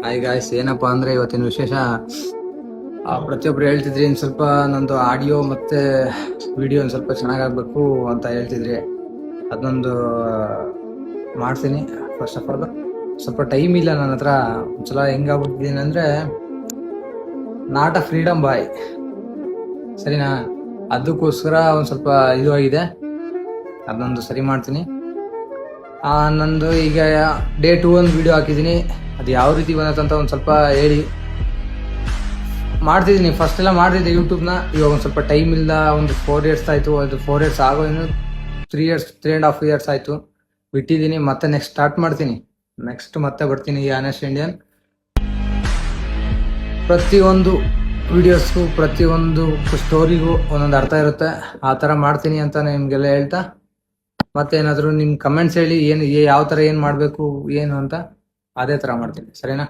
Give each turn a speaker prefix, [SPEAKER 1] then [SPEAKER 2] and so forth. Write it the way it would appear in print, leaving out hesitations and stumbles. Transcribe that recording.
[SPEAKER 1] Hi guys, ಏನಪ್ಪಾ ಅಂದ್ರೆ ಇವತ್ತಿನ ವಿಶೇಷ ಪ್ರತಿಯೊಬ್ರು ಹೇಳ್ತಿದ್ರಿ ಇನ್ ಸ್ವಲ್ಪ ನಂದು ಆಡಿಯೋ ಮತ್ತೆ ವಿಡಿಯೋ ಒಂದ್ ಸ್ವಲ್ಪ ಚೆನ್ನಾಗಾಗ್ಬೇಕು ಅಂತ ಹೇಳ್ತಿದ್ರಿ. ಅದೊಂದು ಮಾಡ್ತೀನಿ. ಫಸ್ಟ್ ಆಫ್ ಆಲ್ ಸ್ವಲ್ಪ ಟೈಮ್ ಇಲ್ಲ ನನ್ನ ಹತ್ರ. ಒಂದ್ಸಲ ಹೆಂಗಾಗ್ಬಿಟ್ಟಿದ್ದೀನಿ ಅಂದ್ರೆ ನಾಟ್ ಅ ಫ್ರೀಡಮ್ ಬಾಯ್, ಸರಿನಾ? ಅದಕ್ಕೋಸ್ಕರ ಒಂದ್ ಸ್ವಲ್ಪ ಇದು ಆಗಿದೆ. ಅದೊಂದು ಸರಿ ಮಾಡ್ತೀನಿ. ನಂದು ಈಗ ಡೇ 2 ಒಂದು ವಿಡಿಯೋ ಹಾಕಿದ್ದೀನಿ. ಅದು ಯಾವ ರೀತಿ ಬಂದಂತ ಒಂದು ಸ್ವಲ್ಪ ಹೇಳಿ. ಮಾಡ್ತಿದ್ದೀನಿ, ಫಸ್ಟ್ ಎಲ್ಲ ಮಾಡ್ತಿದ್ದೆ ಯೂಟ್ಯೂಬ್ನ. ಇವಾಗ ಒಂದು ಸ್ವಲ್ಪ ಟೈಮ್ ಇಲ್ಲ. ಒಂದು 4 years ಆಯಿತು. ಅದು 4 years ಆಗೋ ಇನ್ನು 3.5 years ಆಯಿತು ಬಿಟ್ಟಿದ್ದೀನಿ. ಮತ್ತೆ ನೆಕ್ಸ್ಟ್ ಸ್ಟಾರ್ಟ್ ಮಾಡ್ತೀನಿ. ನೆಕ್ಸ್ಟ್ ಮತ್ತೆ ಬರ್ತೀನಿ ಈ ಆನೆಸ್ಟ್ ಇಂಡಿಯನ್. ಪ್ರತಿಯೊಂದು ವಿಡಿಯೋಸ್ಗೂ ಪ್ರತಿಯೊಂದು ಸ್ಟೋರಿಗೂ ಒಂದೊಂದು ಅರ್ಥ ಇರುತ್ತೆ. ಆ ಥರ ಮಾಡ್ತೀನಿ ಅಂತ ನಿಮಗೆಲ್ಲ ಹೇಳ್ತಾ, ಮತ್ತೆ ಏನಾದರೂ ನಿಮ್ಮ ಕಮೆಂಟ್ಸ್ ಹೇಳಿ, ಏನು ಯಾವ ಥರ ಏನು ಮಾಡಬೇಕು ಏನು ಅಂತ, ಅದೇ ಥರ ಮಾಡ್ತೀನಿ, ಸರಿನಾ?